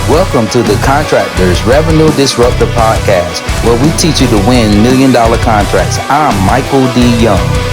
Welcome to the Contractors Revenue Disruptor Podcast, where we teach you to win $1 million contracts. I'm Michael D. Young.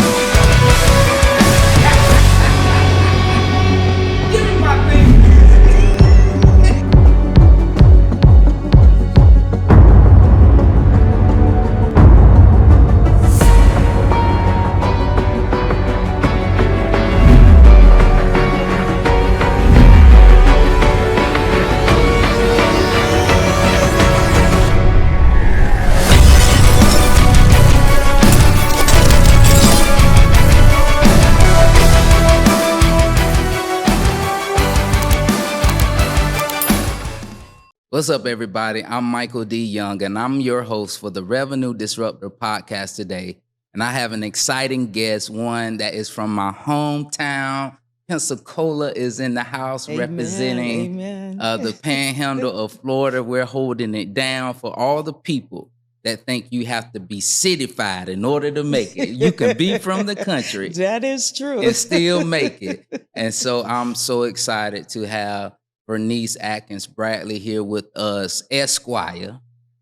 What's up, everybody? I'm Michael D. Young, and I'm your host for the Revenue Disruptor Podcast today. And I have an exciting guest, one that is from my hometown. Pensacola is in the house. Amen, representing the panhandle of Florida. We're holding it down for all the people that think you have to be cityfied in order to make it. You can be from the country. That is true. And still make it. And so I'm so excited to have Vernice Atkins-Bradley here with us, Esquire,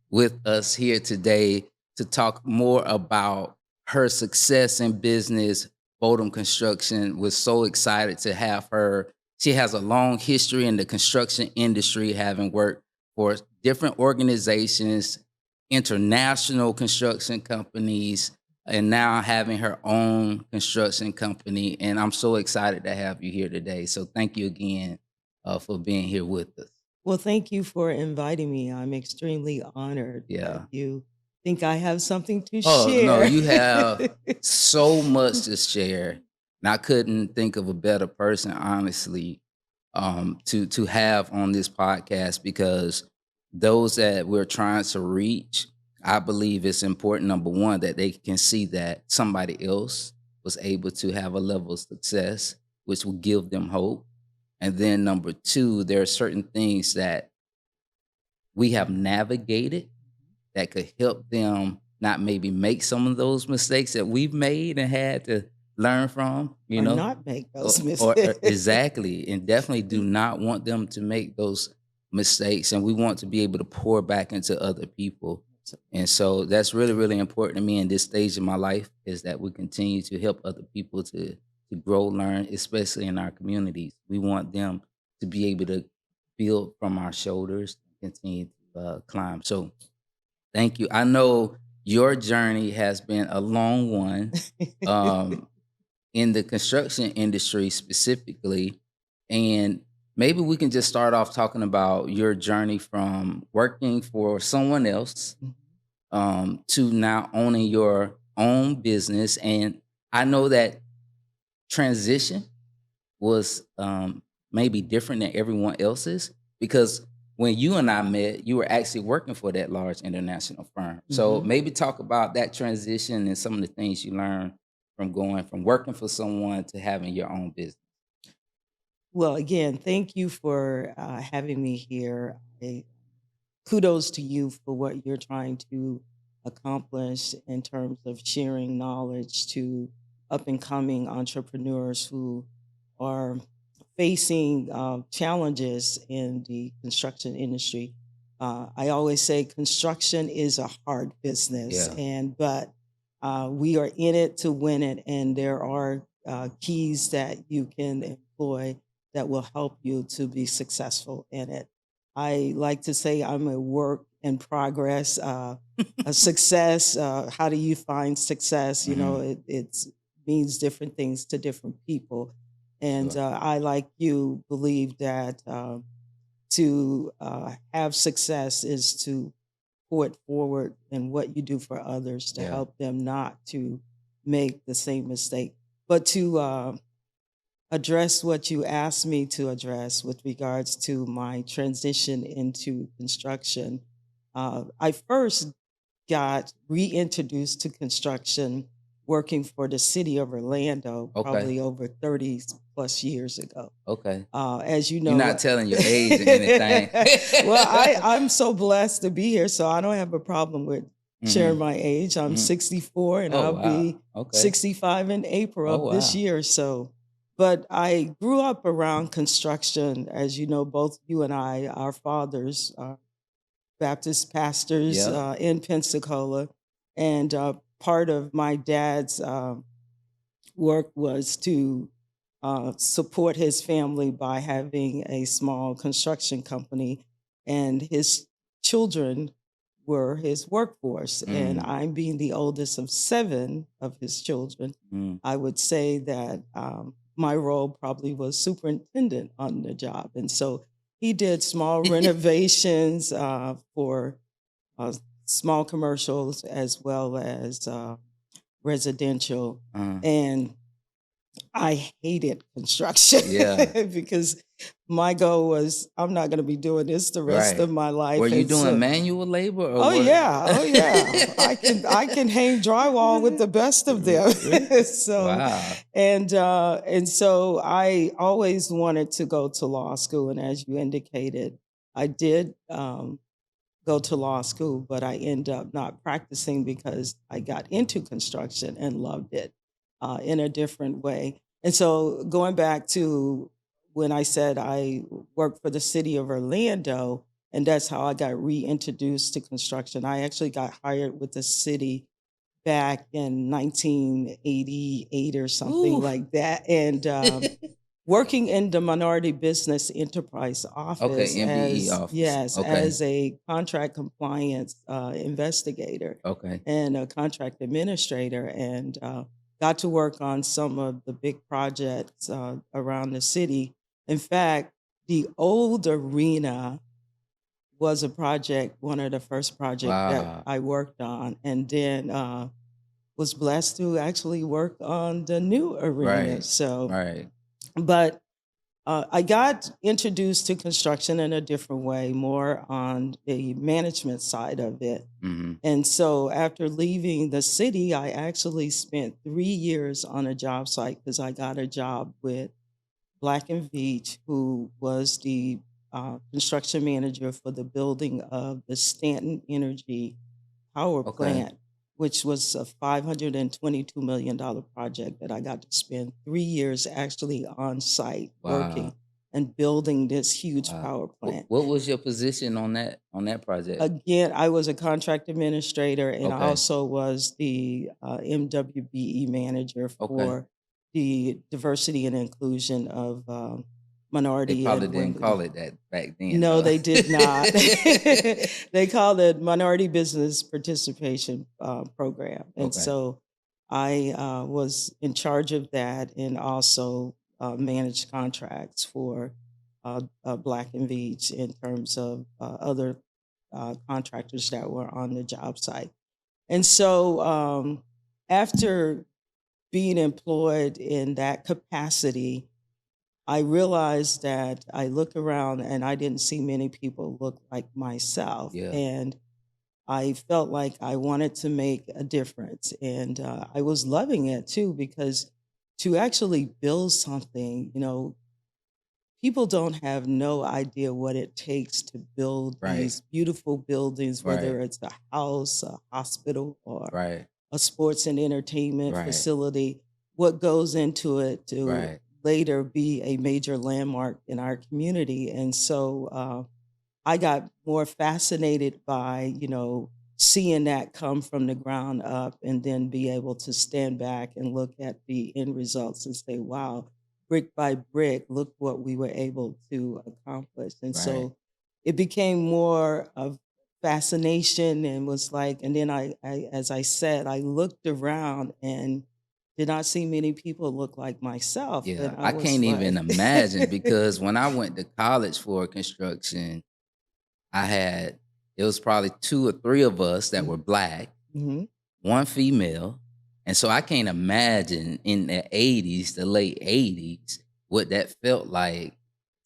with us here today to talk more about her success in business, Votum Construction. We're so excited to have her. She has a long history in the construction industry, having worked for different organizations, international construction companies, and now having her own construction company. And I'm so excited to have you here today. So thank you again for being here with us. Well, thank you for inviting me. I'm extremely honored that you think I have something to share. No, you have so much to share. And I couldn't think of a better person, honestly, to have on this podcast, because those that we're trying to reach, I believe it's important, number one, that they can see that somebody else was able to have a level of success, which will give them hope. And then number two, there are certain things that we have navigated that could help them not maybe make some of those mistakes that we've made and had to learn from, or not make those mistakes. Exactly. And definitely do not want them to make those mistakes. And we want to be able to pour back into other people. And so that's really, really important to me in this stage of my life, is that we continue to help other people to grow, learn, especially in our communities. We want them to be able to build from our shoulders and continue to climb. So thank you. I know your journey has been a long one in the construction industry specifically. And maybe we can just start off talking about your journey from working for someone else to now owning your own business. And I know that transition was maybe different than everyone else's, because when you and I met, you were actually working for that large international firm. Mm-hmm. So maybe talk about that transition and some of the things you learned from going from working for someone to having your own business. Well, again, thank you for having me here. Kudos to you for what you're trying to accomplish in terms of sharing knowledge to up-and-coming entrepreneurs who are facing challenges in the construction industry. I always say construction is a hard business, but we are in it to win it, and there are keys that you can employ that will help you to be successful in it. I like to say I'm a work in progress. A success, how do you find success? You know, it's means different things to different people. And I, like you, believe that to have success is to pour it forward in what you do for others to help them not to make the same mistake. But to address what you asked me to address with regards to my transition into construction, I first got reintroduced to construction working for the city of Orlando, probably over 30 plus years ago. Okay. As you know, you're not telling your age or anything. Well, I'm so blessed to be here, so I don't have a problem with sharing my age. I'm 64, and I'll be 65 in April of this year. So But I grew up around construction. As you know, both you and I, our fathers are Baptist pastors Yep. in Pensacola. And part of my dad's work was to support his family by having a small construction company, and his children were his workforce. And Mm, I'm being the oldest of 7 of his children. mm. I would say that my role probably was superintendent on the job. And so he did small renovations for uh, small commercials as well as residential. Uh, And I hated construction yeah. because my goal was I'm not going to be doing this the rest Right. of my Were life. you And doing so, manual labor or oh what? yeah, oh yeah, I can hang drywall with the best of them. So, Wow. and so I always wanted to go to law school, and as you indicated, I did go to law school, but I ended up not practicing because I got into construction and loved it in a different way. And so going back to when I said I worked for the city of Orlando, and that's how I got reintroduced to construction. I actually got hired with the city back in 1988 or something Ooh. like that. And working in the minority business enterprise Okay, office MBE as, office. yes, Okay. as a contract compliance investigator Okay. and a contract administrator, and got to work on some of the big projects around the city. In fact, the old arena was a project, one of the first projects that Wow. I worked on, and then was blessed to actually work on the new arena. Right. So, Right. but I got introduced to construction in a different way, more on the management side of it. Mm-hmm. And so after leaving the city, I actually spent 3 years on a job site because I got a job with Black and Veatch, who was the construction manager for the building of the Stanton Energy power Okay. plant, which was a $522 million project that I got to spend 3 years actually on site working Wow. and building this huge Wow. power plant. What was your position on that project? Again, I was a contract administrator, and I Okay. also was the MWBE manager Okay. for the diversity and inclusion of They minority probably and didn't women. call it that back then, No, though. they did not. They called it Minority Business Participation Program. And Okay. so I was in charge of that and also managed contracts for Black and Veatch in terms of other contractors that were on the job site. And so after being employed in that capacity, I realized that I look around and I didn't see many people look like myself. Yeah. And I felt like I wanted to make a difference. And I was loving it too, because to actually build something, people don't have no idea what it takes to build Right. these beautiful buildings, Right. whether it's a house, a hospital, or Right. a sports and entertainment Right. facility, what goes into it to Right. later be a major landmark in our community. And so I got more fascinated by, seeing that come from the ground up and then be able to stand back and look at the end results and say, wow, brick by brick, look what we were able to accomplish. And Right. so it became more of fascination and was like, and then I as I said, I looked around and did not see many people look like myself. Yeah. And I I was can't even like, imagine because when I went to college for construction, it was probably 2 or 3 of us that were Black, mm-hmm. 1 female. And so I can't imagine in the 80s, the late 80s, what that felt like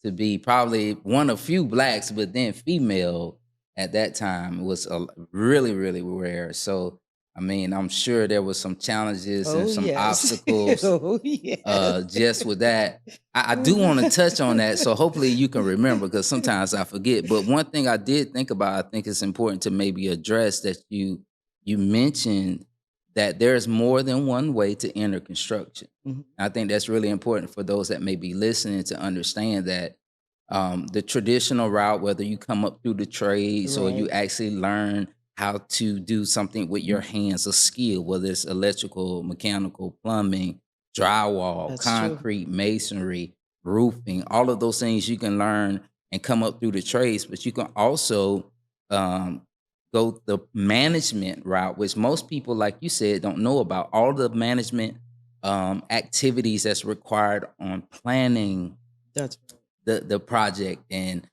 to be probably one of few Blacks, but then female at that time was really, really rare. So, I mean, I'm sure there was some challenges and Oh, some yes. obstacles Oh, yes. just with that. I do want to touch on that. So hopefully you can remember because sometimes I forget. But one thing I did think about, I think it's important to maybe address that you mentioned that there's more than one way to enter construction. Mhm. I think that's really important for those that may be listening to understand that the traditional route, whether you come up through the trades or you Right. actually learn how to do something with your hands, a skill, whether it's electrical, mechanical, plumbing, drywall, That's true. concrete, masonry, roofing, all of those things you can learn and come up through the trades, but you can also um, go the management route, which most people, like you said, don't know about. All the management activities that's required on planning That's the project and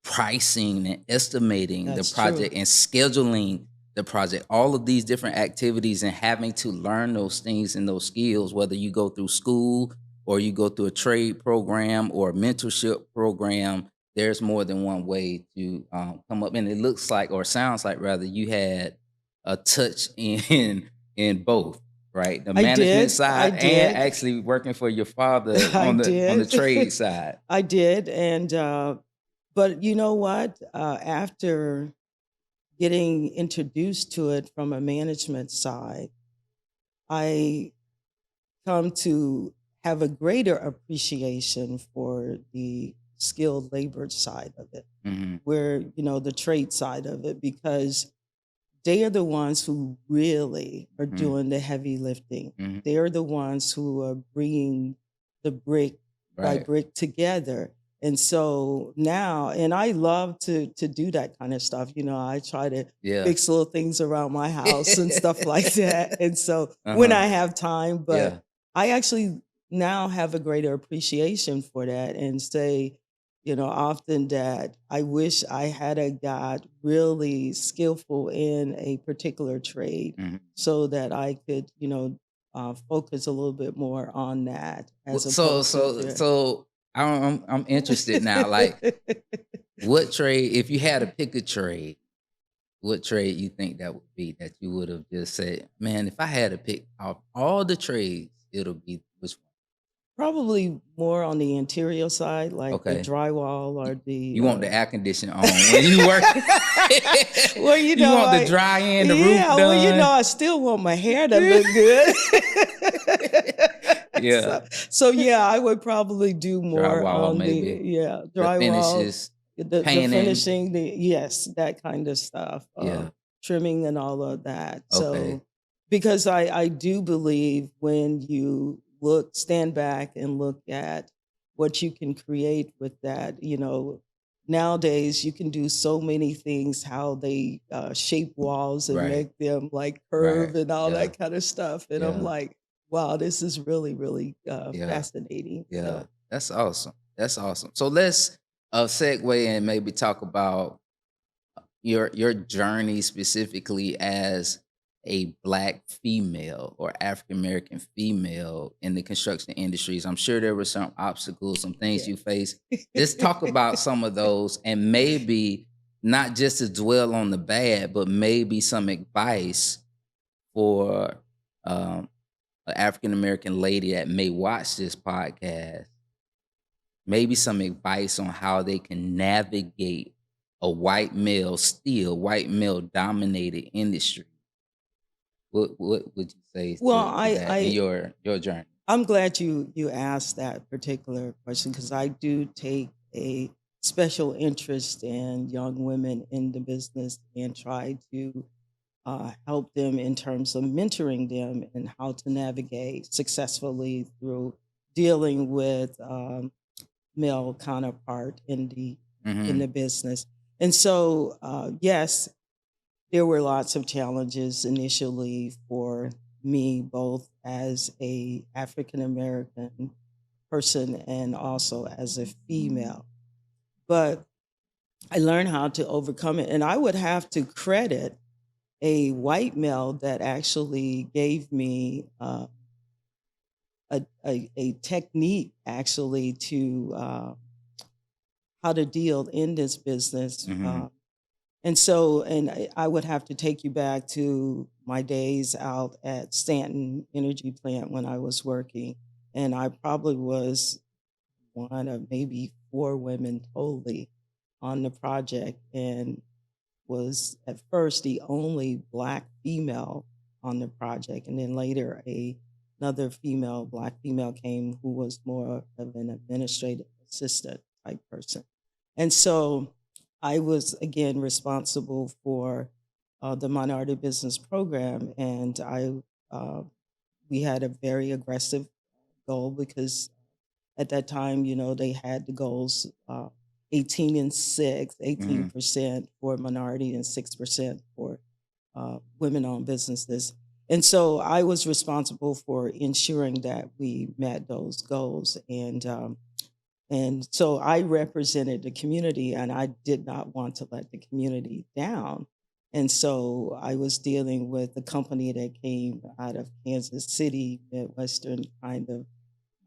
pricing and estimating the that's true. project and scheduling the project, all of these different activities and having to learn those things and those skills, whether you go through school or you go through a trade program or a mentorship program, there's more than one way to come up. And it looks like, or sounds like rather, you had a touch in both, right? The I management did. I side and did. actually working for your father I on the did. trade side. I did. And but you know what? After getting introduced to it from a management side, I come to have a greater appreciation for the skilled labor side of it, Mhm. where, the trade side of it, because they are the ones who really are Mhm. doing the heavy lifting. Mhm. They're the ones who are bringing the brick by Right. brick together. And so now, and I love to do that kind of stuff. I try to Yeah. fix little things around my house and stuff like that. And so when Uh-huh. I have time, but Yeah. I actually now have a greater appreciation for that and say, often that I wish I had a got really skillful in a particular trade Mhm. so that I could, focus a little bit more on that Well, as so opposed to so so I'm interested now. Like, what trade, if you had to pick a trade, what trade you think that would be that you would have just said, man, if I had to pick off all the trades, it'll be which probably more on the interior side, one? like the Okay. drywall or the You want the air conditioner on when you work. well, You want the dry end, the roof yeah, well, done. I still want my hair to look good. Yeah. So yeah, I would probably do more Drywall, on the maybe. The drywall, finishes, the painting. finishing, yes, that kind of stuff, Yeah. trimming and all of that. Okay. So because I do believe when you stand back and look at what you can create with that, nowadays you can do so many things, how they shape walls and Right. make them like Right. curve and all Yeah. that kind of stuff. And I'm Yeah. like, wow, this is really, really Yeah. fascinating. Yeah. So That's awesome. That's awesome. So let's segue and maybe talk about your journey specifically as a Black female or African American female in the construction industries. I'm sure there were some obstacles, some things yeah. you faced. Let's talk about some of those and maybe not just to dwell on the bad, but maybe some advice for um, an African American lady that may watch this podcast, maybe some advice on how they can navigate a white male dominated industry. What would you say Well, to that in your journey? I'm glad you asked that particular question because I do take a special interest in young women in the business and try to help them in terms of mentoring them and how to navigate successfully through dealing with male counterpart in the Mhm. business. And so, yes, there were lots of challenges initially for me, both as a African American person and also as a female. But I learned how to overcome it, and I would have to credit a white male that actually gave me a technique actually to how to deal in this business. Mhm. And so, and I would have to take you back to my days out at Stanton Energy Plant when I was working. And I probably was one of maybe four women totally on the project and was at first the only Black female on the project. And then later, another Black female came who was more of an administrative assistant type person. And so I was again responsible for the minority business program, and uh, we had a very aggressive goal because at that time, they had the goals 18 and 6, Mhm. 18% for minority and 6% for women-owned businesses. And so I was responsible for ensuring that we met those goals. And so I represented the community, and I did not want to let the community down. And so I was dealing with a company that came out of Kansas City, Midwestern kind of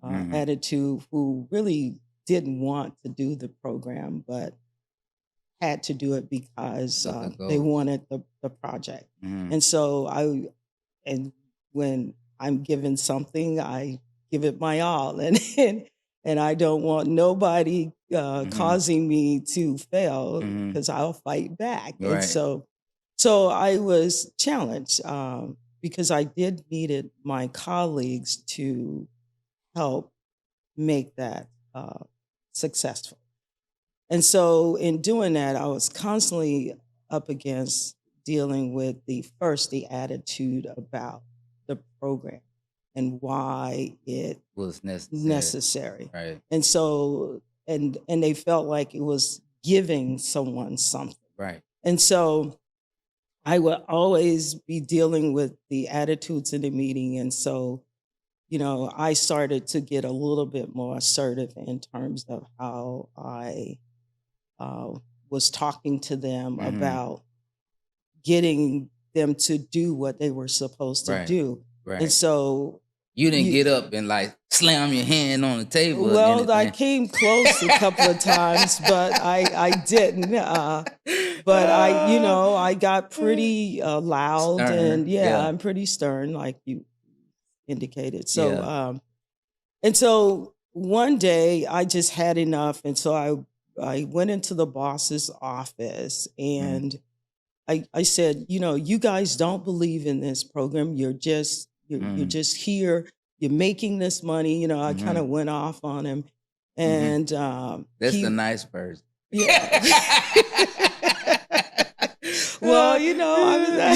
Mhm. attitude, who really didn't want to do the program, but had to do it because Of the they goals. wanted the project. Mhm. And so and when I'm given something, I give it my all, and I don't want nobody Mhm. causing me to fail Mhm. because I'll fight back. And Right. so I was challenged because I did needed my colleagues to help make that uh, successful. And so in doing that, I was constantly up against dealing with the attitude about the program and why it Was necessary. necessary. Right. And so and they felt like it was giving someone something. Right. And so I would always be dealing with the attitudes in the meeting. And so I started to get a little bit more assertive in terms of how I uh, was talking to them Mhm. about getting them to do what they were supposed to Right. do. And Right. so, You didn't you, get up and like slam your hand on the table or well, I anything. came close a couple of times, but I didn't. But I got pretty loud, and Stern. yeah, Yeah. I'm pretty stern, like you indicated. So, Yeah. and so one day I just had enough. And so I went into the boss's office Mhm. and I said, you guys don't believe in this program. You're Mhm. just here. You're making this money. I kind Mhm. of went off on him. Mhm. And That's the nice version. yeah. Well, You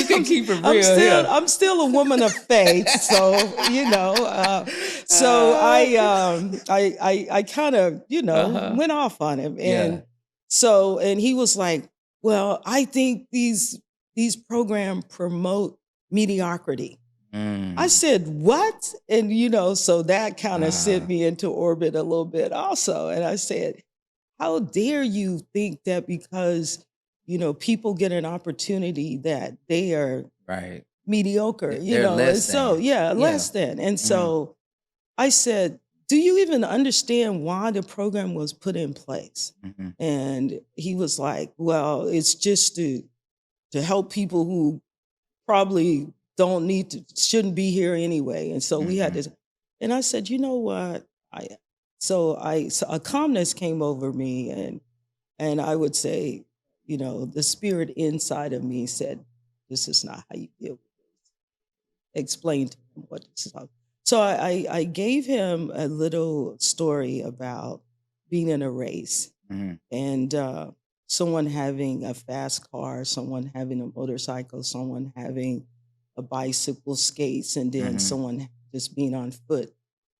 can keep it I'm real still here. I'm still a woman of faith, so so I kind of Uh-huh. went off on him, Yeah. and he was like, "Well, I think these programs promote mediocrity." I Mm. said, "What?" And so that kind of sent Ah. me into orbit a little bit also, and I said, how dare you think that because, people get an opportunity that they are Right. mediocre, They're and less so, than. yeah, Yeah. less than. And Mhm. so I said, do you even understand why the program was put in place? Mhm. And he was like, well, it's just to help people who probably shouldn't be here anyway. And so we had Mhm. this, and I said, you know what? So a calmness came over me, and I would say, the spirit inside of me said, this is not how you deal with it. Explain to him what this is about. So I gave him a little story about being in a race Mhm. and someone having a fast car, someone having a motorcycle, someone having a bicycle, skates, and then Mhm. someone just being on foot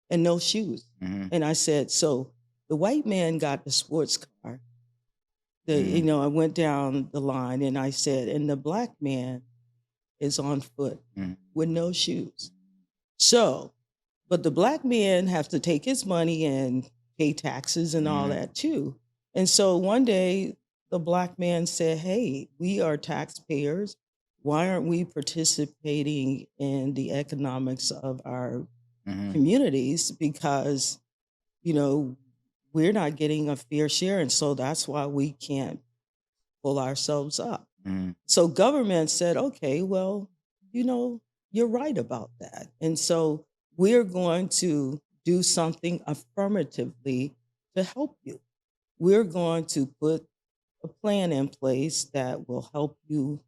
and no shoes. Mhm. And I said, so the white man got the sports car. Mhm. I went down the line and I said, and the black man is on foot Mhm. with no shoes. So, but the black man have to take his money and pay taxes and all Mhm. that too. And so one day the black man said, hey, we are taxpayers. Why aren't we participating in the economics of our Mhm. communities? Because, you know, we're not getting a fair share. And so that's why we can't pull ourselves up. Mhm. So government said, okay, well, you're right about that. And so we're going to do something affirmatively to help you. We're going to put a plan in place that will help you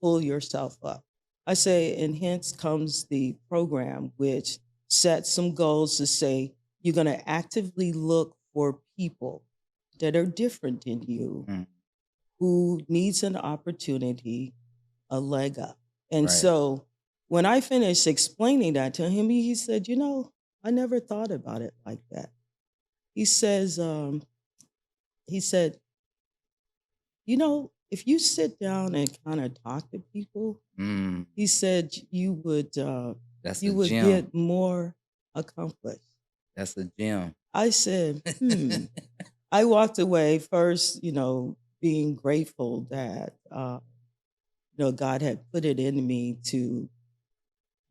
pull yourself up. I say, and hence comes the program, which sets some goals to say you're going to actively look for people that are different than you, Mm, who needs an opportunity, a leg up. And right. so when I finished explaining that to him, he said, I never thought about it like that. He says, he said, if you sit down and kind of talk to people, Mm, he said that's you a would gem. get more accomplished. That's a gem. I said, I walked away first, being grateful that God had put it in me to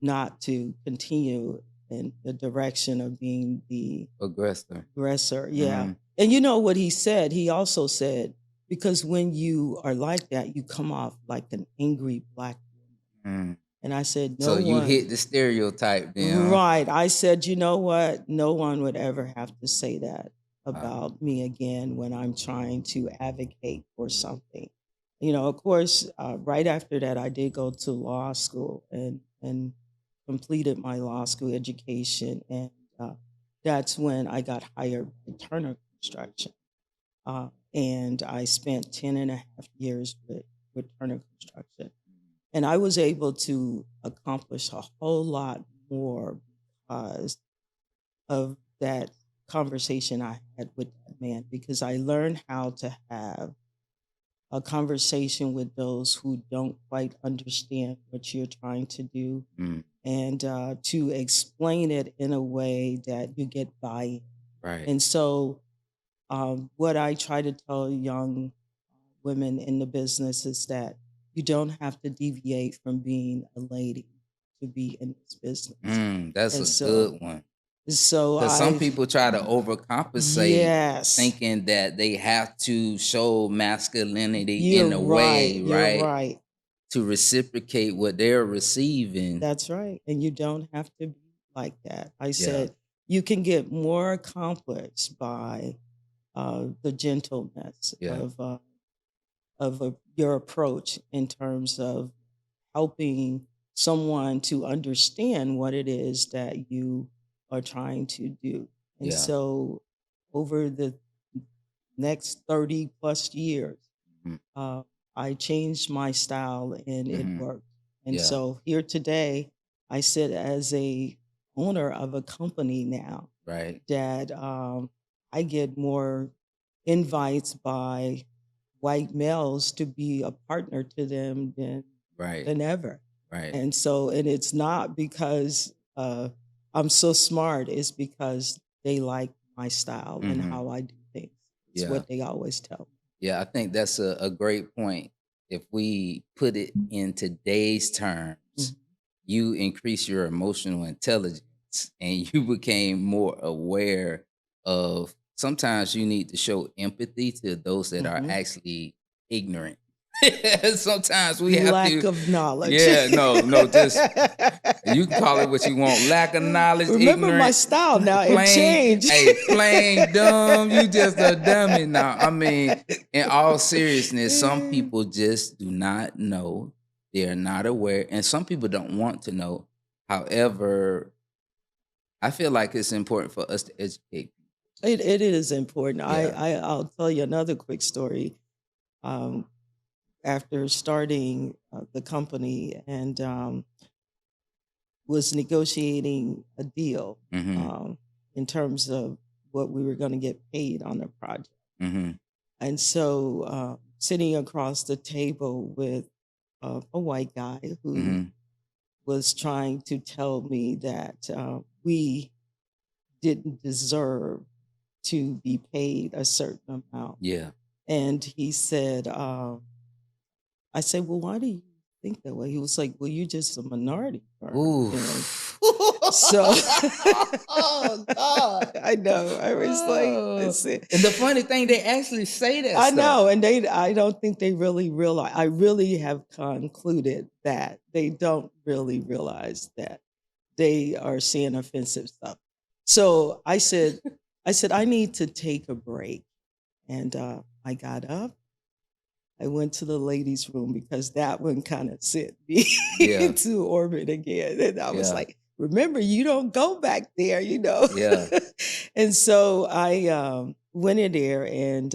not to continue in the direction of being the Aggressor. aggressor. Yeah. Mm, And you know what he said? He also said, because when you are like that, you come off like an angry black woman. mm. And I said, no So you one. hit the stereotype then, huh? Right. I said, you know what? No one would ever have to say that Wow. about me again when I'm trying to advocate for something. Of course, right after that, I did go to law school and completed my law school education. And that's when I got hired by Turner Construction. And I spent 10 and a half years with Turner Construction. And I was able to accomplish a whole lot more because of that conversation I had with that man, because I learned how to have a conversation with those who don't quite understand what you're trying to do, Mm, and to explain it in a way that you get buy-in. right. And so, what I try to tell young women in the business is that you don't have to deviate from being a lady to be in this business. That's And a so, good one. so Because some I, people try to overcompensate, yes, thinking that they have to show masculinity you're in a right. way, You're right, right. to reciprocate what they're receiving. That's right. And you don't have to be like that. I Yeah, said, you can get more accomplished by the gentleness yeah, of your approach in terms of helping someone to understand what it is that you are trying to do. And yeah. so over the next 30 plus years, Mm, uh, I changed my style and it mhm, worked. And yeah, so here today, I sit as a owner of a company now right, that I get more invites by white males to be a partner to them right, than ever. right. And so, and it's not because I'm so smart, it's because they like my style and Hmm. how I do things. It's Yeah, what they always tell yeah. I think that's a great point. If we put it in today's terms, me. you increase your emotional intelligence and you became more aware of sometimes you need to show empathy to those that are Mhm. actually ignorant. Sometimes we have Lack to, of knowledge. yeah, no, just you can call it what you want, lack of knowledge, Remember my ignorant, style now, it plain, changed. hey, plain dumb. You just a dummy now. I mean, in all seriousness, some people just do not know. They're not aware, and some people don't want to know. However, I feel like it's important for us to educate. It is important. Yeah. I'll tell you another quick story. Um, After starting the company and was negotiating a deal Mm-hmm. in terms of what we were going to get paid on the project. Mm-hmm. And so sitting across the table with a white guy who Mm-hmm. was trying to tell me that we didn't deserve to be paid a certain amount. Yeah. And he said, I said, well, why do you think that way? He was like, well, you're just a minority firm. Ooh. So Oh God. I know. I was like, Oh. listen. And the funny thing, they actually say that I stuff. know, and I don't think they really realize. I really have concluded that they don't really realize that they are saying offensive stuff. So I said, I need to take a break, and I got up I went to the ladies' room because that one kind of sent me Yeah. into orbit again. And I was Yeah. like, remember, you don't go back there, you know? Yeah. And so I went in there and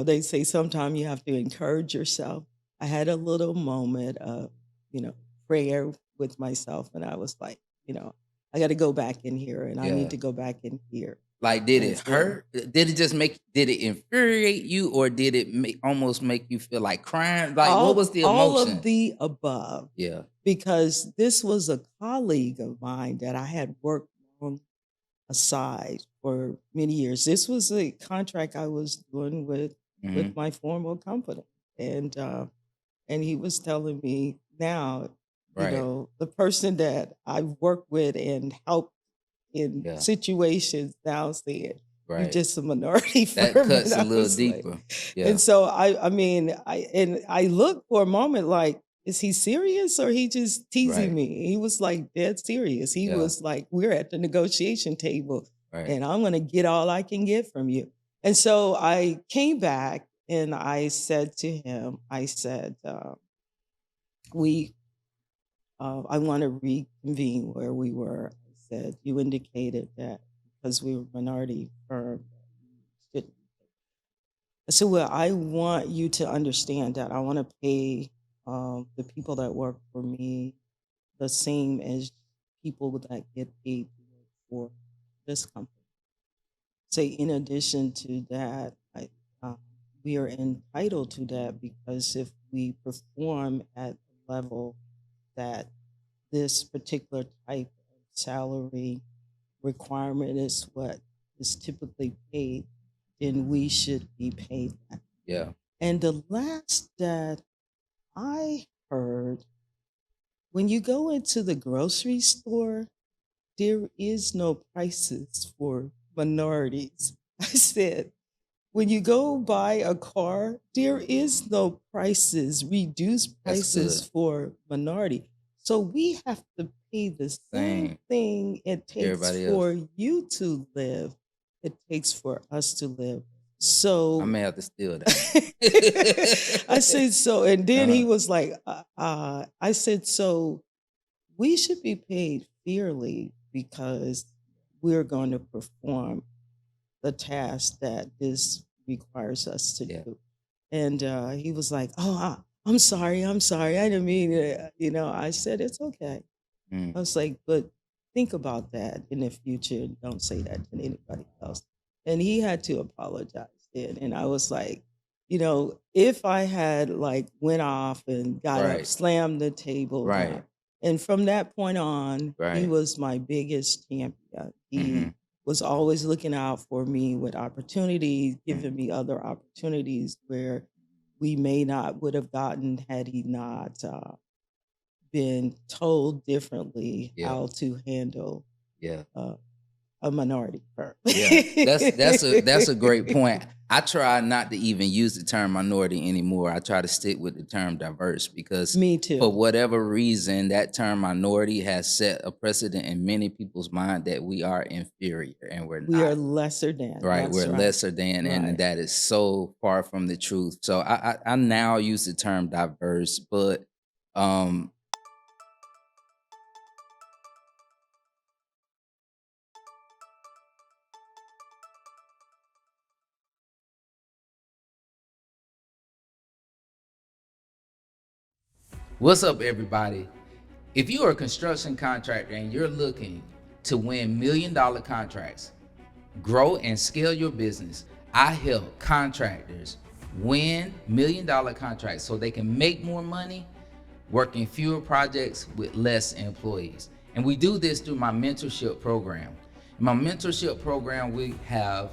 they say sometimes you have to encourage yourself. I had a little moment of, prayer with myself. And I was like, I got to go back in here and I Yeah. need to go back in here. Like, did And it so hurt? Did it infuriate you, or did it almost make you feel like crying? Like, what was the all of emotion? the above, Yeah. because this was a colleague of mine that I had worked aside for many years. This was a contract I was doing with Hmm. my former company, and he was telling me now, Right. the person that I worked with and helped in Yeah. situations now said, "You Right. just a minority That firm," cuts and a I little was like, deeper. Yeah. and so I mean, I looked for a moment like, is he serious or he just teasing Right. me? He was like dead serious. He Yeah. was like, we're at the negotiation table Right. and I'm going to get all I can get from you. And so I came back and I said to him, I said, I want to reconvene where we were. I said, you indicated that because we were a minority firm, you shouldn't. I said, well, I want you to understand that I want to pay the people that work for me the same as people that get paid to work for this company. Say, in addition to that, we are entitled to that because if we perform at a level that this particular type of salary requirement is what is typically paid, then we should be paid that. Yeah. And the last that I heard, when you go into the grocery store, there is no prices for minorities. I said, when you go buy a car, there is no reduced That's prices good. for minority. So we have to pay the same Same. thing it takes Everybody else. for you to live, it takes for us to live. So I may have to steal that. I said, so, and then he Uh-huh. was like, I said, so we should be paid fairly because we're going to perform the task that this requires us to Yeah. do. And he was like, oh, I'm sorry. I didn't mean it. I said, it's okay. I Mm. was like, but think about that in the future. Don't say that to anybody else. And he had to apologize then. And I was like, if I had like went off and got up, Right. slammed the table Right. down. And from that point on, he Right. was my biggest champion. He Mhm. was always looking out for me with opportunities, Mm. giving me other opportunities where we may not would have gotten had he not been told differently Yeah. how to handle Yeah. a minority firm. Yeah. That's a great point. I try not to even use the term minority anymore. I try to stick with the term diverse because Me for too. whatever reason, that term minority has set a precedent in many people's mind that we are inferior and we're We are not. lesser than. Right, That's we're right. lesser than, and Right. that is so far from the truth. So I now use the term diverse, but um what's up, everybody? If you are a construction contractor and you're looking to win $1 million contracts, grow and scale your business, I help contractors win $1 million contracts so they can make more money working fewer projects with less employees. And we do this through my mentorship program. In my mentorship program, we have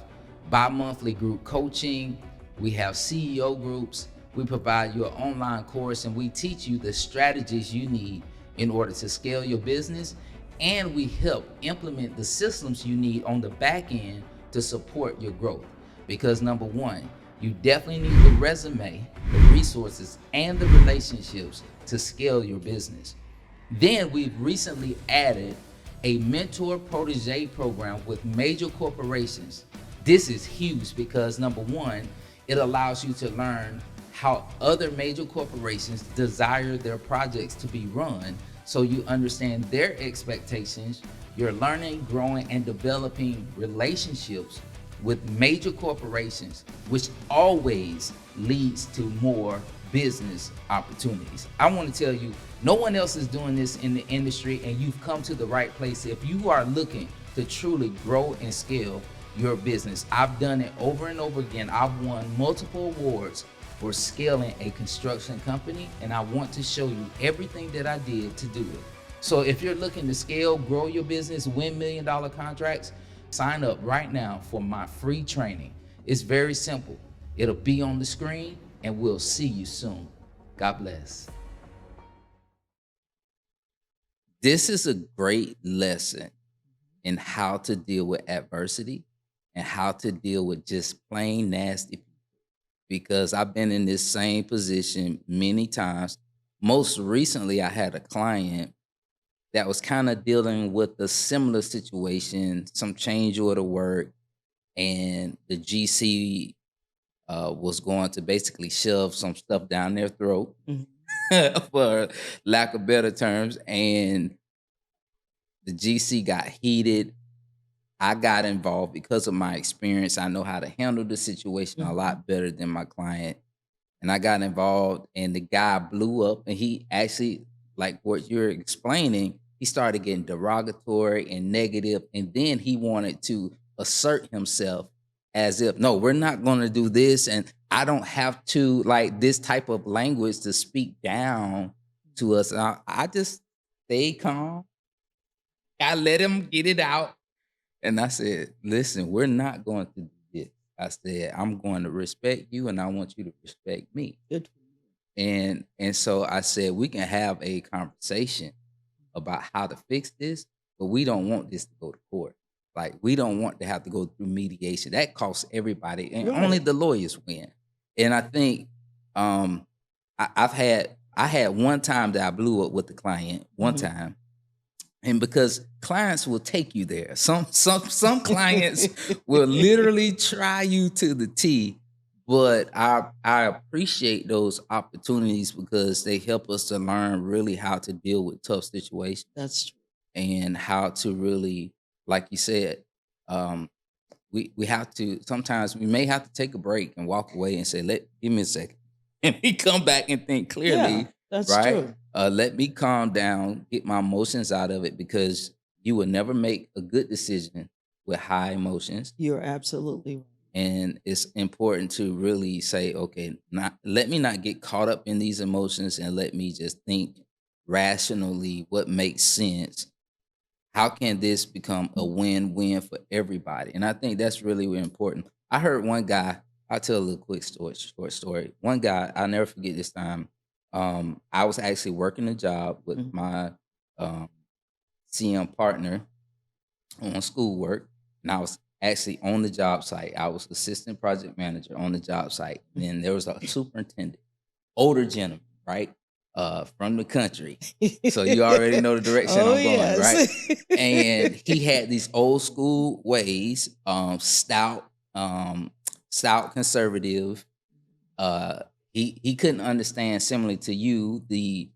bi-monthly group coaching, we have CEO groups, we provide you an online course, and we teach you the strategies you need in order to scale your business, and we help implement the systems you need on the back end to support your growth. Because number one, you definitely need the resume, the resources, and the relationships to scale your business. Then we've recently added a mentor protege program with major corporations. This is huge because number one, it allows you to learn how other major corporations desire their projects to be run, so you understand their expectations. You're learning, growing, and developing relationships with major corporations, which always leads to more business opportunities. I want to tell you, no one else is doing this in the industry, and you've come to the right place. If you are looking to truly grow and scale your business, I've done it over and over again. I've won multiple awards for scaling a construction company, and I want to show you everything that I did to do it. So if you're looking to scale, grow your business, win $1 million contracts, sign up right now for my free training. It's very simple. It'll be on the screen, and we'll see you soon. God bless. This is a great lesson in how to deal with adversity and how to deal with just plain nasty people, because I've been in this same position many times. Most recently, I had a client that was kind of dealing with a similar situation, some change order work, and the GC was going to basically shove some stuff down their throat, for lack of better terms. And the GC got heated. I got involved because of my experience. I know how to handle the situation a lot better than my client. And I got involved, and the guy blew up, and he actually, like what you're explaining, he started getting derogatory and negative, and then he wanted to assert himself as if, no, we're not going to do this, and I don't have to, like, this type of language to speak down to us. And I just stayed calm. I let him get it out. And I said, listen, we're not going to do this. I said, I'm going to respect you, and I want you to respect me. Good. And so I said, we can have a conversation about how to fix this, but we don't want this to go to court. Like, we don't want to have to go through mediation. That costs everybody, and only the lawyers win. And I think I had one time that I blew up with the client one time. And because clients will take you there. Some clients will literally try you to the T, but I appreciate those opportunities because they help us to learn really how to deal with tough situations. That's true. And how to really, like you said, we have to, sometimes we may have to take a break and walk away and say, give me a second. And we come back and think clearly. Yeah, that's right? true. Let me calm down, get my emotions out of it, because you will never make a good decision with high emotions. You're absolutely right. And it's important to really say, okay, let me not get caught up in these emotions, and let me just think rationally what makes sense. How can this become a win-win for everybody? And I think that's really, really important. I heard one guy, I'll tell a little quick short story. One guy, I'll never forget this time. I was actually working a job with my CM partner on schoolwork, and I was actually on the job site. I was assistant project manager on the job site. And then there was a superintendent, older gentleman, right? From the country. So you already know the direction I'm going, right? And he had these old school ways, stout, conservative. He couldn't understand, similarly to you, the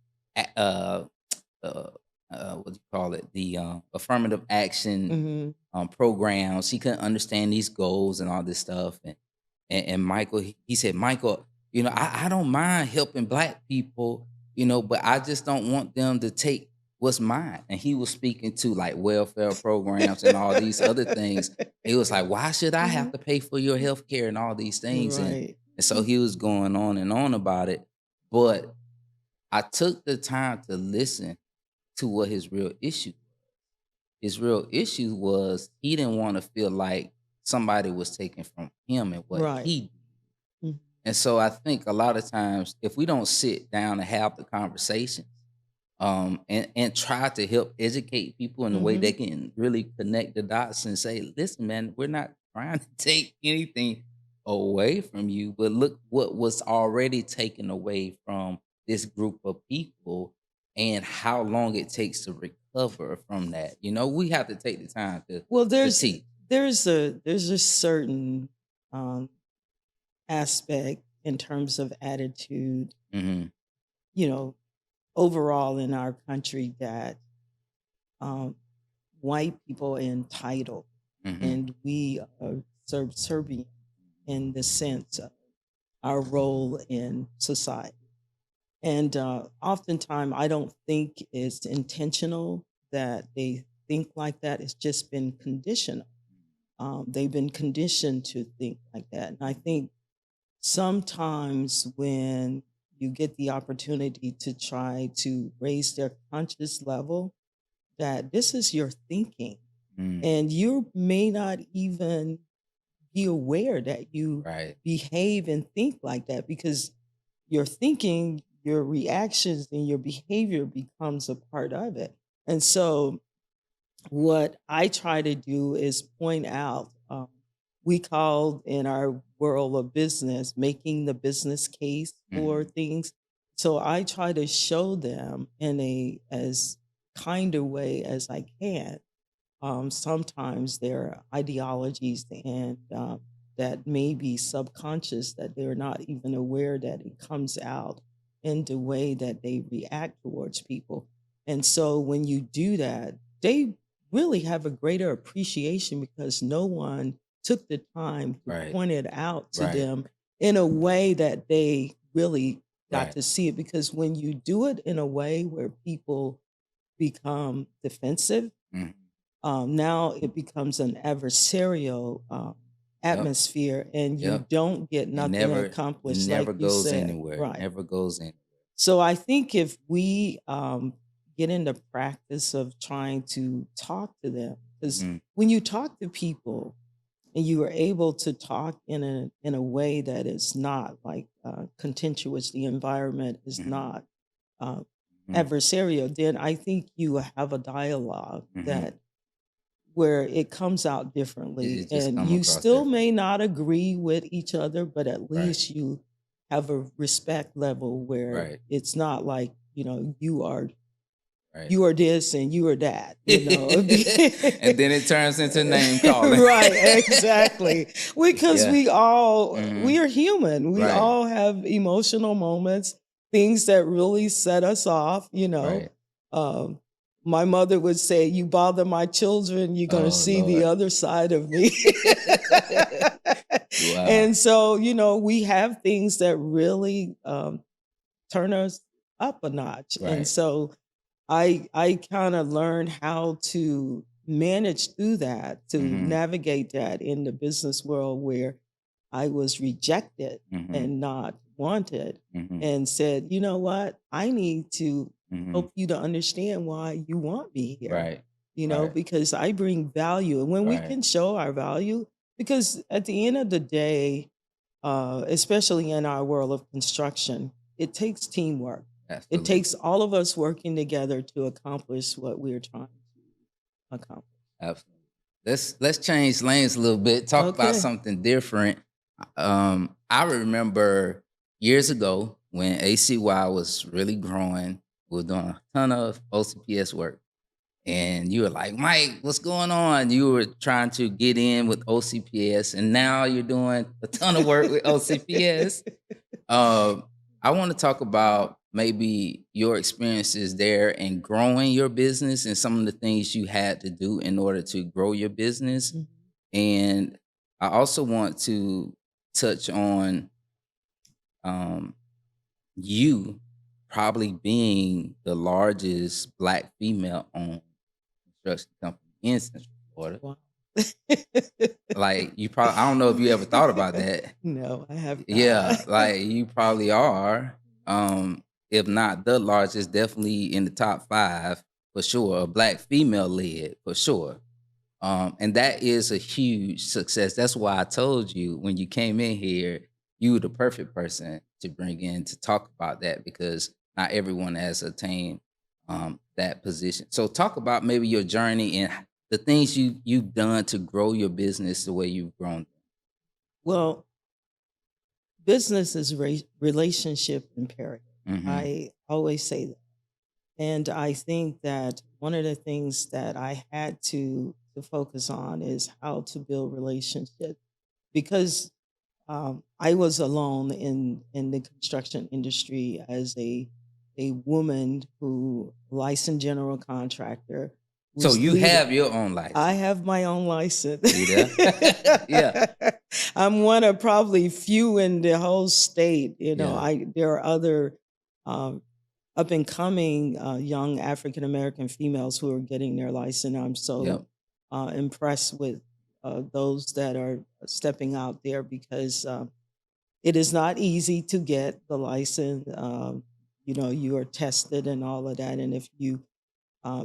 what do you call it? The affirmative action programs. He couldn't understand these goals and all this stuff. And Michael, he said, Michael, I don't mind helping Black people, but I just don't want them to take what's mine. And he was speaking to like welfare programs and all these other things. He was like, why should I have to pay for your health care and all these things? Right. And so he was going on and on about it. But I took the time to listen to what his real issue was. His real issue was he didn't want to feel like somebody was taking from him and what he did. And so I think a lot of times, if we don't sit down and have the conversation and try to help educate people in a way they can really connect the dots and say, listen, man, we're not trying to take anything away from you, but look what was already taken away from this group of people and how long it takes to recover from that. We have to take the time to Well, there's teach. a certain aspect in terms of attitude, Mm-hmm. you know, overall in our country that um, white people are entitled Mm-hmm. and we are subservient in the sense of our role in society. And oftentimes, I don't think it's intentional that they think like that. It's just been conditional. They've been conditioned to think like that. And I think sometimes when you get the opportunity to try to raise their conscious level, that this is your thinking, Mm. and you may not even be aware that you Right. behave and think like that because your thinking, your reactions, and your behavior becomes a part of it. And so, what I try to do is point out, we call in our world of business making the business case for Mm-hmm. things. So I try to show them in a as kind of way as I can. Sometimes there are ideologies and that may be subconscious that they're not even aware that it comes out in the way that they react towards people. And so when you do that, they really have a greater appreciation because no one took the time to Right. point it out to Right. them in a way that they really got Right. to see it. Because when you do it in a way where people become defensive, Mm-hmm. now it becomes an adversarial Yep. atmosphere, and you Yep. don't get It nothing accomplished, like never you goes said. anywhere. Right. Never goes anywhere. So I think if we get in the practice of trying to talk to them, because Mm-hmm. when you talk to people and you are able to talk in a way that is not like contentious, the environment is Mm-hmm. not uh, Mm-hmm. adversarial, then I think you have a dialogue Mm-hmm. that where it comes out It, differently, it just and come you across still different. may not agree with each other, but at Right. least you have a respect level where Right. it's not like, Right. you are this and you are that, And then it turns into name calling. Right, exactly. Because Yeah. we Mm-hmm. are human. We Right. all have emotional moments, things that really set us off. Right. Um, my mother would say, "You bother my children, you're gonna Oh see the Lord. other side of me." Wow. And so, we have things that really turn us up a notch. And Right. so I kind of learned how to manage through that, to Mm-hmm. navigate that in the business world where I was rejected Mm-hmm. and not wanted, Mm-hmm. and said, you know what? I need to Mm-hmm. help you to understand why you want me here, Right. Right. because I bring value. And when we Right. can show our value, because at the end of the day, especially in our world of construction, it takes teamwork. It Absolutely. takes all of us working together to accomplish what we're trying to accomplish. Absolutely. Let's change lanes a little bit. Talk about Okay. something different. I remember years ago when ACY was really growing. We were doing a ton of OCPS work, and you were like, "Mike, what's going on?" You were trying to get in with OCPS, and now you're doing a ton of work with OCPS. Um, I want to talk about maybe your experiences there and growing your business and some of the things you had to do in order to grow your business. Mhm. And I also want to touch on um, you probably being the largest Black female owned construction company in Central Florida. Wow. Like you probably, I don't know if you ever thought about that. No, I have Yeah, not. like you probably are. If not the largest, definitely in the top 5 for sure. A Black female led for sure. And that is a huge success. That's why I told you when you came in here, you were the perfect person to bring in to talk about that because not everyone has attained that position. So talk about maybe your journey and the things you've done to grow your business the way you've grown. Well, business is relationship imperative. Mm-hmm. I always say that. And I think that one of the things that I had to focus on is how to build relationships because I was alone in the construction industry as a woman who licensed general contractor So was you leading. have your own I license. have my own license. See there? Yeah. I'm one of probably few in the whole state. Yeah. There are other um, up and coming young African American females who are getting their license. I'm Yep. so impressed with those that are stepping out there because it is not easy to get the license. You are tested and all of that, and if you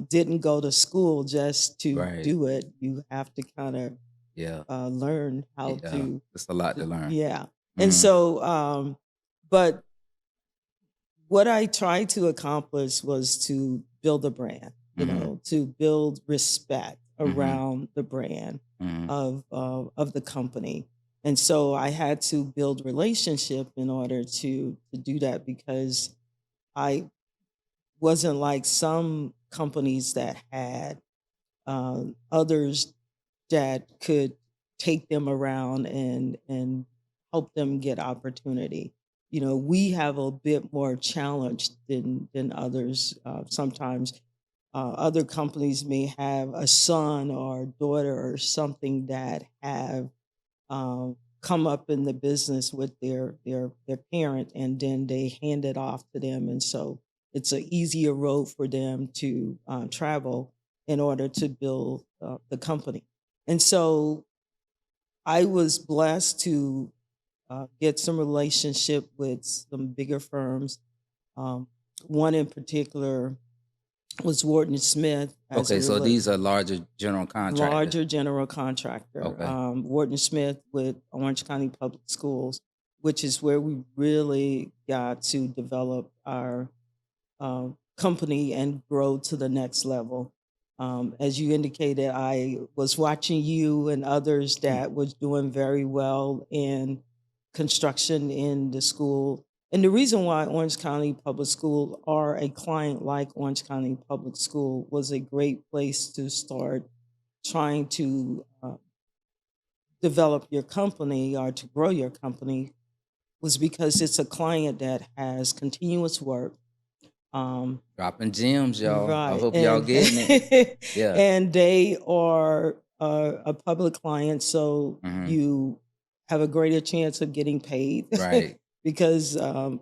didn't go to school just to Right. do it, you have to kind of Yeah. learn how Yeah. to. It's a lot to learn. Yeah, and Mhm. so, but what I tried to accomplish was to build a brand, Mhm. to build respect Mhm. around the brand Mhm. of the company. And so I had to build relationship in order to do that because I wasn't like some companies that had others that could take them around and help them get opportunity. We have a bit more challenge than others. Sometimes other companies may have a son or daughter or something that have come up in the business with their parent, and then they hand it off to them, and so it's an easier road for them to travel in order to build the company. And so I was blessed to get some relationship with some bigger firms. Um, One in particular was Wharton Smith as a Okay, so these are larger general contractors. larger general contractor. Okay. Wharton Smith with Orange County Public Schools, which is where we really got to develop our company and grow to the next level. As you indicated, I was watching you and others that was doing very well in construction in the school. And the reason why Orange County Public School or a client like Orange County Public School was a great place to start trying to develop your company or to grow your company was because it's a client that has continuous work. Dropping gems, y'all. I Right. hope y'all getting it. Yeah. And they are a public client, so Mhm. you have a greater chance of getting paid Right. because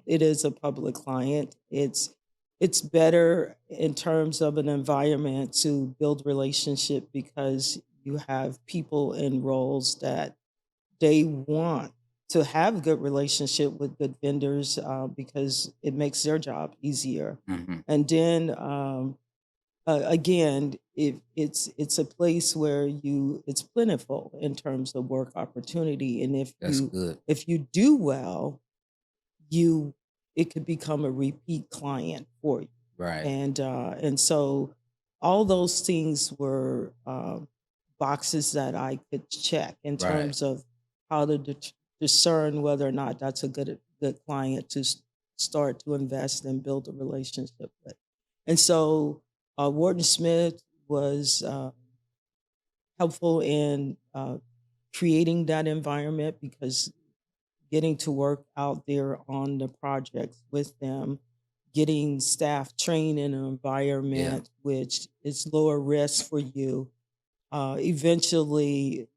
it is a public client. It's better in terms of an environment to build relationship because you have people in roles that they want to have good relationship with good vendors because it makes their job easier. Mhm. And then again, if it's a place where it's plentiful in terms of work opportunity, and That's good. if you do well, you it could become a repeat client for you. Right. And so all those things were boxes that I could check in Right. terms of how to discern whether or not that's a good client to start to invest and build a relationship with. And so Wharton Smith was helpful in creating that environment because getting to work out there on the projects with them, getting staff trained in an Yeah. environment which is lower risk for you, eventually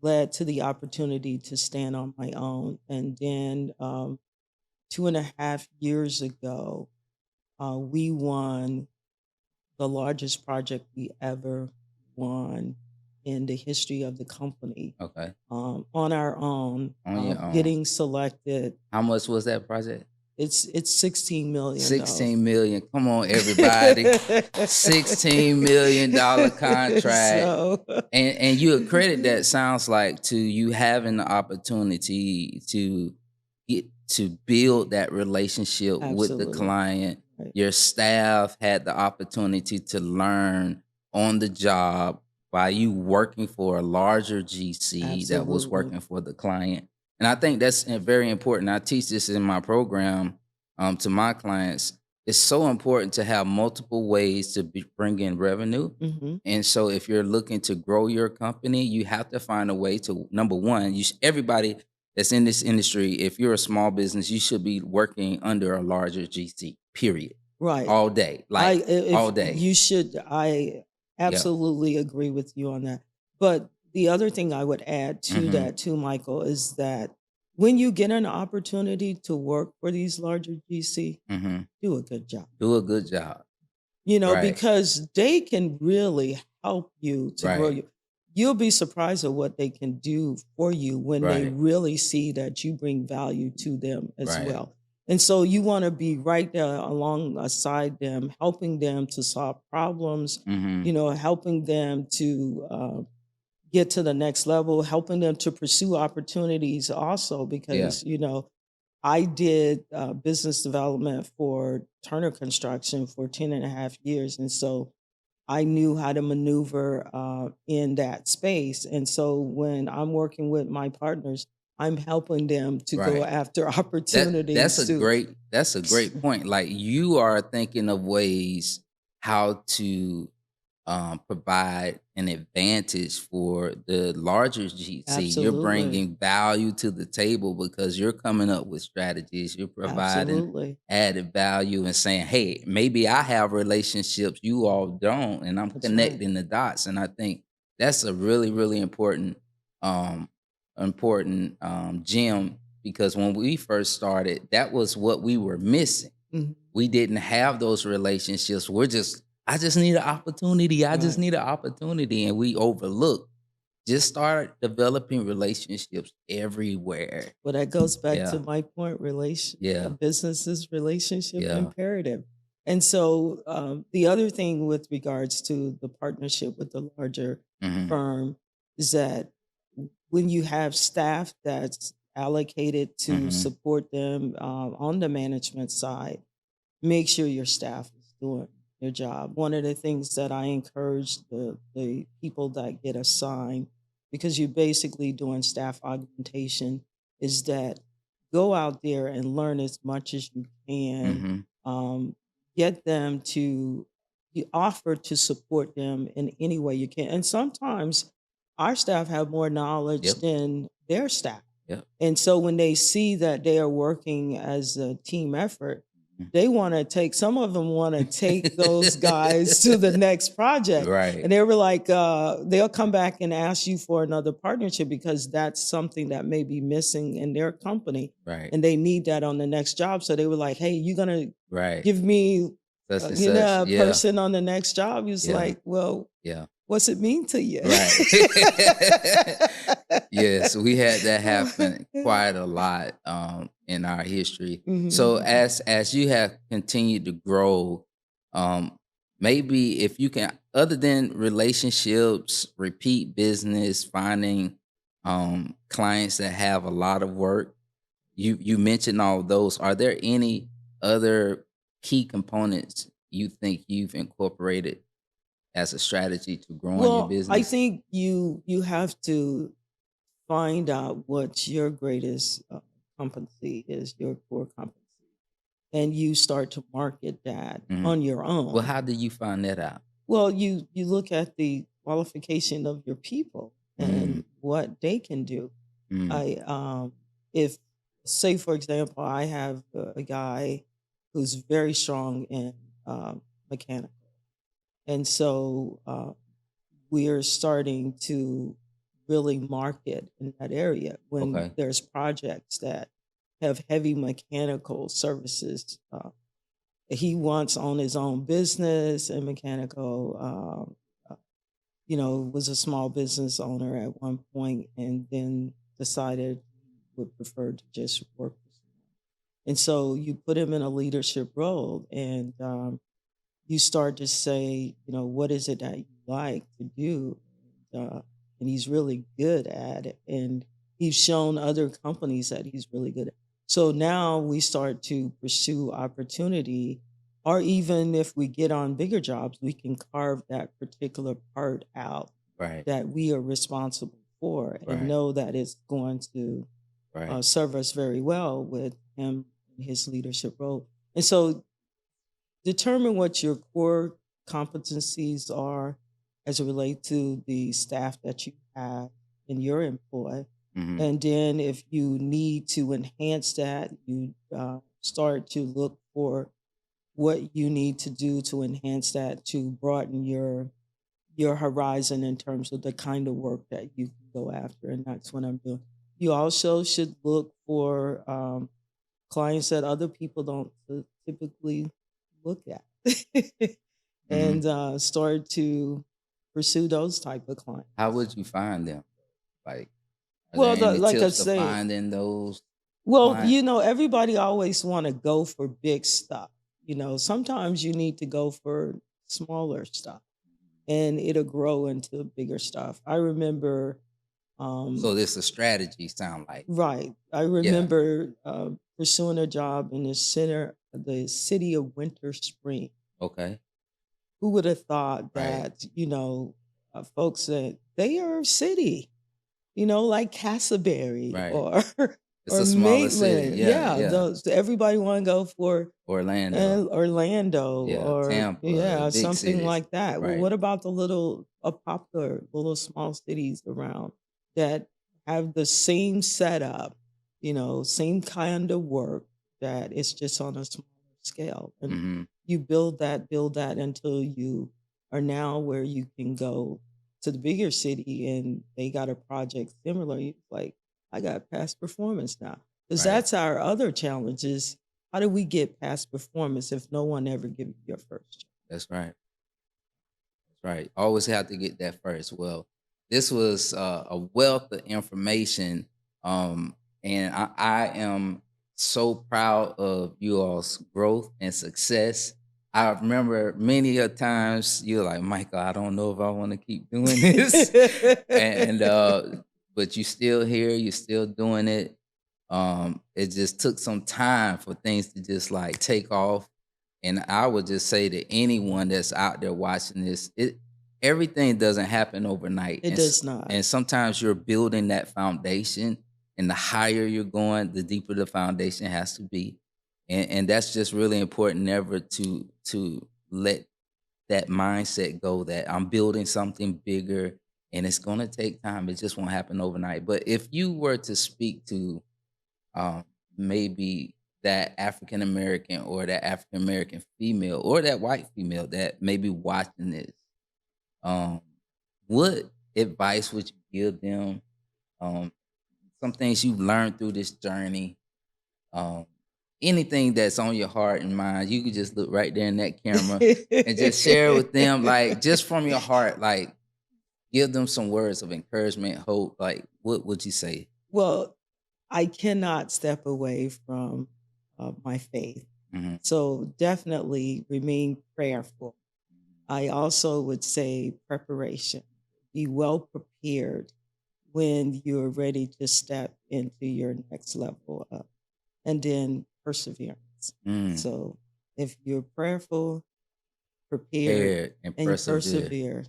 led to the opportunity to stand on my own. And then 2.5 years ago, we won the largest project we ever won in the history of the company Okay. on our own, On your own. getting selected. How much was that project? It's $16 million. 16 million. Come on, everybody. $16 million contract. So, And you accredit that, sounds like, to you having the opportunity to get to build that relationship with the absolutely. client. Right. Your staff had the opportunity to learn on the job by you working for a larger GC that was Absolutely. working for the client. And I think that's very important. I teach this in my program to my clients. It's so important to have multiple ways to bring in revenue. Mhm. And so if you're looking to grow your company, you have to find a way to, number one, everybody that's in this industry, if you're a small business, you should be working under a larger GC, period. Right. All day, like all If day. you should, I Yeah. absolutely agree with you on that. But the other thing I would add to Mm-hmm. that too, Michael, is that when you get an opportunity to work for these larger GC, Mm-hmm. do a good job. Do a good job. Right. Because they can really help you to grow Right. you. You'll be surprised at what they can do for you when they Right. really see that you bring value to them as Right. well. And so you want to be right there alongside them, helping them to solve problems, Mm-hmm. helping them to get to the next level, helping them to pursue opportunities also, Yeah. because, I did business development for Turner Construction for 10 and a half years. And so I knew how to maneuver in that space. And so when I'm working with my partners, I'm helping them to go Right. after That's opportunities to. a great point. Like, you are thinking of ways how to provide an advantage for the larger GC. You're Absolutely. bringing value to the table because you're coming up with strategies. You're providing Absolutely. added value and saying, "Hey, maybe I have relationships you all don't," and I'm That's right. connecting the dots. And I think that's a really, really um, gem, because when we first started, that was what we were missing. Mhm. We didn't have those relationships. I just need an opportunity. I just Right. need an opportunity. And we overlook. Just start developing relationships everywhere. Well, that goes back to Yeah. my point, Yeah. business is relationship Yeah. imperative. And so the other thing with regards to the partnership with the larger Hmm. firm is that when you have staff that's allocated to Hmm. support them on the management side, make sure your staff is doing their job. One of the things that I encourage the people that get assigned, because you're basically doing staff augmentation, is that go out there and learn as much as you can. Hmm. Um, get them to you offer to support them in any way you can. And sometimes our staff have more knowledge Yep. than their staff. Yep. And so when they see that they are working as a team effort, Mhm. they wanna take some of them wanna take those guys to the next project, Right. and they were like, they'll come back and ask you for another partnership because that's something that may be missing in their company, Right. and they need that on the next job, so they were like, "Hey, you gonna Right. give me, Such and such. a Yeah. person on the next job?" He was Yeah. like, "Well, Yeah. what's it mean to you?" Right. Yes, we had that happen quite a lot in our history. So Mhm. as you have continued to grow, um, maybe if you can, other than relationships, repeat business, finding clients that have a lot of work, you mentioned all of those. Are there any other key components you think you've incorporated as a strategy to growing your Well, I business? think you have to find out what your greatest competency is, your core competency, and you start to market that Mhm. on your Well, own. how do you find that out? Well, you look at the qualification of your people Mm, and what they can do. mm, I if say for example, I have a guy who's very strong in mechanical, and so we're starting to really market in that area when okay. there's projects that have heavy mechanical services. He wants on his own business and mechanical. Was a small business owner at one point, and then decided he would prefer to just work with someone. And so you put him in a leadership role, and you start to say, what is it that you like to do? And he's really good at it. And he's shown other companies that he's really good at. So now we start to pursue opportunity, or even if we get on bigger jobs, we can carve that particular part out Right, that we are responsible for and right, know that it's going to right, serve us very well with him in his leadership role. And so determine what your core competencies are as it relate to the staff that you have in your employ, Hmm. And then if you need to enhance that, you start to look for what you need to do to enhance that, to broaden your horizon in terms of the kind of work that you can go after. And that's what I'm doing. You also should look for clients that other people don't typically look at Hmm. and start to pursue those type of clients. How would you find them? Like, are Well, there any like I tips to say, finding those well, clients? everybody always want to go for big stuff. Sometimes you need to go for smaller stuff and it'll grow into bigger stuff. I remember, So this a strategy sound like. right. I Yeah. remember pursuing a job in the city of Winter Spring. Okay. Who would have thought Right. that, folks that they are a city, like Castleberry Right. or It's or a smaller city. Maitland. Yeah. Yeah, Yeah. those everybody want to go for Orlando. Orlando Yeah. or Tampa. Big something cities. like that. Well, Right. what about the popular little small cities around that have the same setup, same kind of work that it's just on a smaller scale, and Hmm. you build that until you are now where you can go to the bigger city and they got a project similar. You like, I got past performance now. Because Right. that's our other challenge is how do we get past performance if no one ever gives you your first job? That's right. Right. Always have to get that first. Well, this was a wealth of information. Um, and I am so proud of you all's growth and success. I remember many a times you're like, Michael, I don't know if I want to keep doing this. and but you still here, you're still doing it. It just took some time for things to just like take off. And I would just say to anyone that's out there watching this, everything doesn't happen overnight. It does not. And sometimes you're building that foundation, and the higher you're going, the deeper the foundation has to be. And that's just really important, never to let that mindset go that I'm building something bigger and it's gonna take time. It just won't happen overnight. But if you were to speak to um, maybe that African American or that African American female or that white female that may be watching this, um, what advice would you give them? Um, some things you've learned through this journey. Um, Anything that's on your heart and mind, you could just look right there in that camera and just share with them, like just from your heart, like give them some words of encouragement, hope. Like, what would you say? Well, I cannot step away from my faith. Hmm. So definitely remain prayerful. I also would say preparation. Be well prepared when you're ready to step into your next level up. And then perseverance. Mm. So if you're prayerful, prepared, Prepare and and persevere. persevere,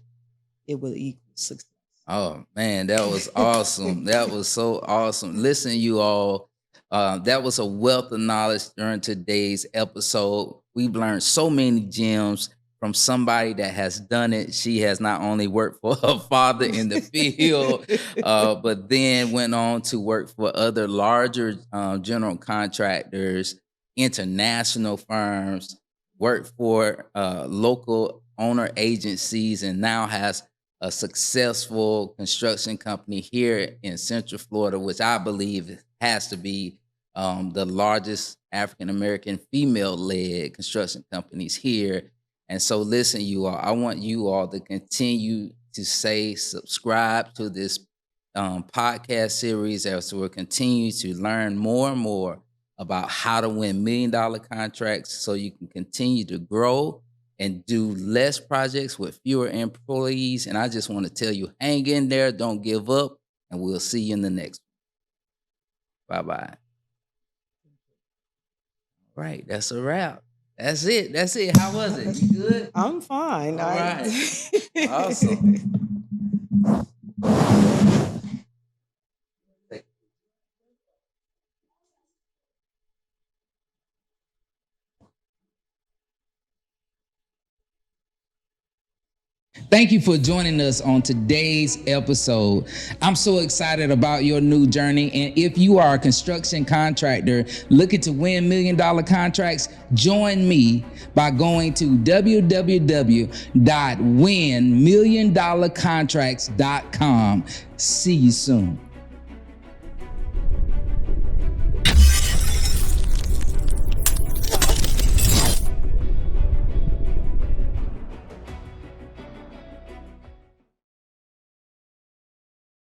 it will equal success. Oh man, that was awesome. That was so awesome. Listen, you all, that was a wealth of knowledge during today's episode. We've learned so many gems from somebody that has done it. She has not only worked for her father in the field, but then went on to work for other larger general contractors, international firms, worked for local owner agencies, and now has a successful construction company here in Central Florida, which I believe has to be the largest African American female led construction companies here. And so, listen, you all, I want you all to continue to say subscribe to this podcast series as we'll continue to learn more and more about how to win $1 million contracts so you can continue to grow and do less projects with fewer employees. And I just want to tell you, hang in there, don't give up, and we'll see you in the next one. Bye-bye. All right, that's a wrap. That's it. That's it. How was it? You good? I'm fine. All right. Awesome. Thank you for joining us on today's episode. I'm so excited about your new journey. And if you are a construction contractor looking to win $1 million contracts, join me by going to www.winmilliondollarcontracts.com. See you soon.